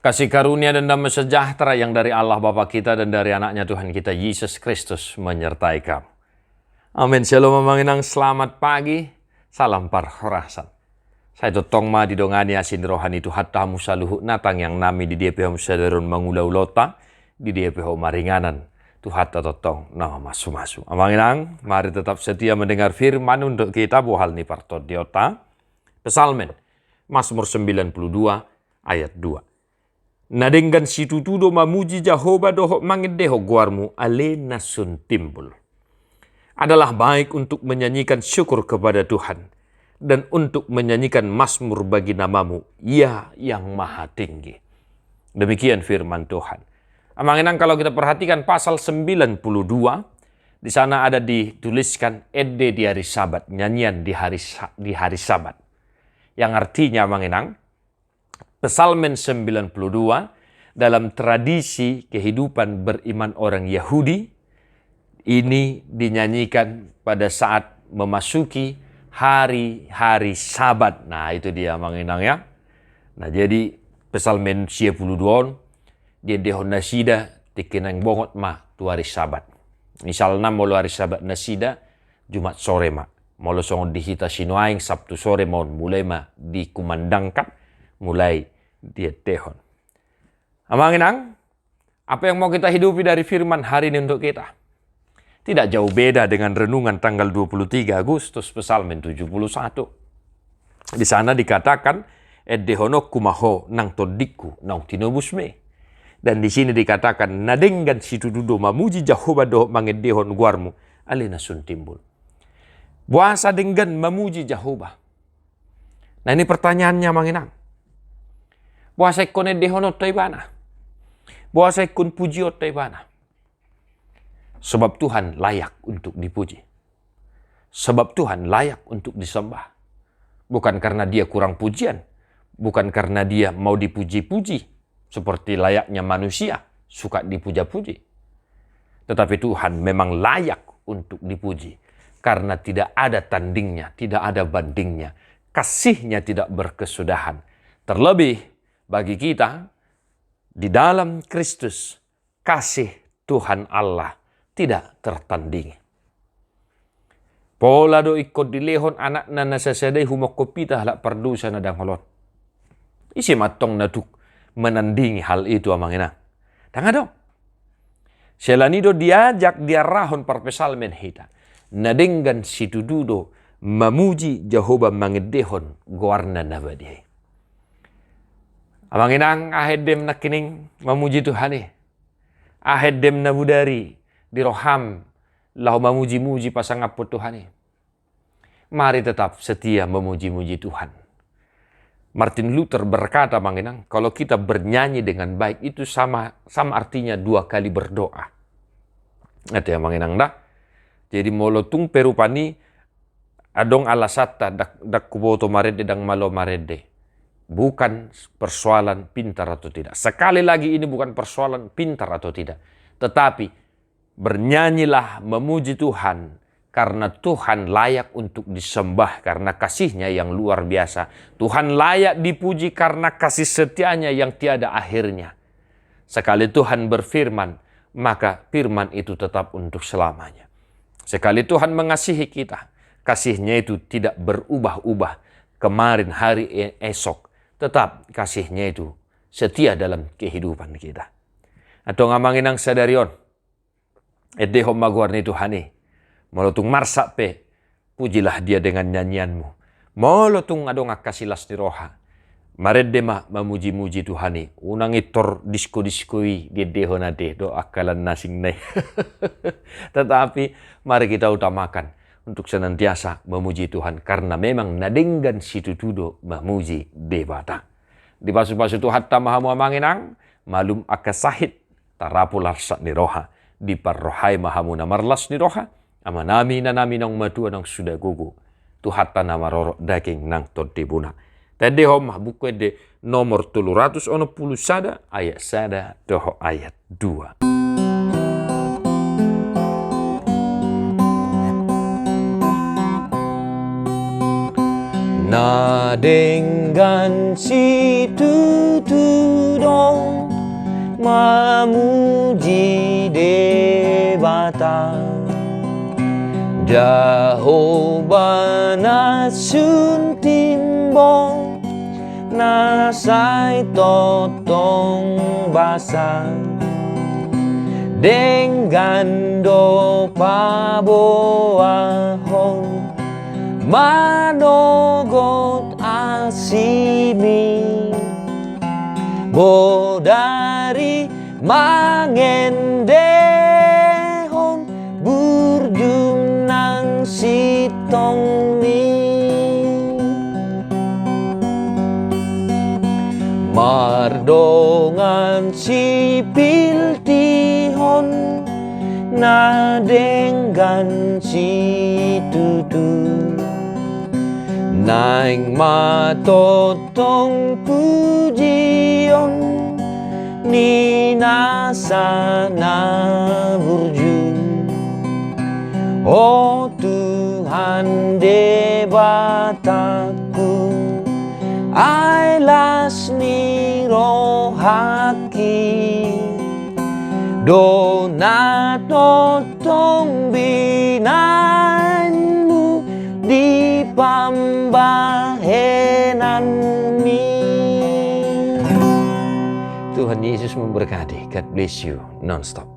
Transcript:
Kasih karunia dan damai sejahtera yang dari Allah Bapa kita dan dari anaknya Tuhan kita Yesus Kristus menyertai kamu. Amin. Shalom Manginang, selamat pagi. Salam parhorasan. Saya totong ma didongani asin rohani tu hattamu saluhu natang yang nami di DPH Musadarun Mangulau Lota di DPH Maringanan. Tu hatta totong nama masu-masu. Manginang, mari tetap setia mendengar firman untuk kita buhal ni partot diota. Pesalmen Mazmur 92 ayat 2. Nadenggan situtudo mamuji Jehovah dohok mangedeho guarmu alena sun timbul. Adalah baik untuk menyanyikan syukur kepada Tuhan dan untuk menyanyikan mazmur bagi namamu, ya yang maha tinggi. Demikian firman Tuhan. Amanginang kalau kita perhatikan pasal 92, di sana ada dituliskan ede di hari Sabat, nyanyian di hari Sabat. Yang artinya amanginang, Pesalmen 92 dalam tradisi kehidupan beriman orang Yahudi ini dinyanyikan pada saat memasuki hari-hari Sabat. Nah, itu dia manginang ya. Nah, jadi Pesalmen 92 dia dehon nasida tikinang bongot ma tu hari Sabat. Misalnya molo hari Sabat nasida Jumat sore ma. Molo songon dihita sinuaing Sabtu sore mau mulai ma dikumandangkan mulai dia tehon. Amanginang, apa yang mau kita hidupi dari firman hari ini untuk kita? Tidak jauh beda dengan renungan tanggal 23 Agustus Pesalmen 71. Di sana dikatakan, Eddehono kumaho nang todiku nang tinobusme. Dan di sini dikatakan, nadenggan sitududo mamuji Jehovah doh mangedehon guarmu alena sun timbul. Buasa denggan mamuji Jehovah. Nah ini pertanyaannya manginang. Buasa ikon edehonot taibana. Buasa ikon pujiot taibana. Sebab Tuhan layak untuk dipuji. Sebab Tuhan layak untuk disembah. Bukan karena dia kurang pujian. Bukan karena dia mau dipuji-puji. Seperti layaknya manusia suka dipuja-puji. Tetapi Tuhan memang layak untuk dipuji. Karena tidak ada tandingnya, tidak ada bandingnya. Kasihnya tidak berkesudahan. Terlebih bagi kita, di dalam Kristus, kasih Tuhan Allah tidak tertandingi. Pola do ikut dilehon anak nana sesedai humokopita halak perdusa nadang holot. Isi matong naduk menandingi hal itu amangina. Tanga dong. Selanido diajak diarahon par pesalmen hita. Nadenggan sitududo mamuji Jehovah mangedehon goarna nabadiai. Amanginang ahedem nakining mamuji Tuhan ahedem nabudari diroham lau mamuji-muji pasangapu Tuhan. Mari tetap setia memuji-muji Tuhan. Martin Luther berkata manginang, kalau kita bernyanyi dengan baik itu sama artinya 2 kali berdoa. Itu ya manginang dah. Jadi molotung perupani adong alasata dak kuboto marede dang malo marede. Bukan persoalan pintar atau tidak. Sekali lagi ini bukan persoalan pintar atau tidak. Tetapi bernyanyilah memuji Tuhan. Karena Tuhan layak untuk disembah karena kasihnya yang luar biasa. Tuhan layak dipuji karena kasih setianya yang tiada akhirnya. Sekali Tuhan berfirman, maka firman itu tetap untuk selamanya. Sekali Tuhan mengasihi kita, kasihnya itu tidak berubah-ubah. Kemarin, hari, esok. Tetap kasihnya itu setia dalam kehidupan kita. Atau ngamanginang sadarion. Edehom maguarni Tuhani. Molotung marsak pe. Pujilah dia dengan nyanyianmu. Molotung adong akasilas ni roha. Maredema mamuji-muji Tuhani. Unang itor disko-diskoi di dehon ade. Do akalan nasing nay. Tetapi mari kita utamakan. Untuk senantiasa memuji Tuhan. Karena memang nadenggan situtudo memuji debata. Di pasu-pasu Tuhan tamahamu amanginang. Malum akasahit. Tarapular sak ni roha. Di parrohai mahamu namarlas ni roha. Amanami na namin ang matua ng suda gugu. Tuhan na maroro daging ng todibuna. Tadi hom buku de nomor 310 sada ayat sada doho ayat 2. na dengan si tutudong memuji debata Jehovah na sun timbong na sai totong basa dengan do paboahon manogot asimi bodari mangendehon burdum nang sitong ni mardongan sipil tihon na dengan si tutu naing matotong pujion ni nasa na burju oh Tuhan debataku ailas ni rohaki dona totong binanmu di pambahenan mi. Tuhan Yesus memberkati. God bless you non-stop.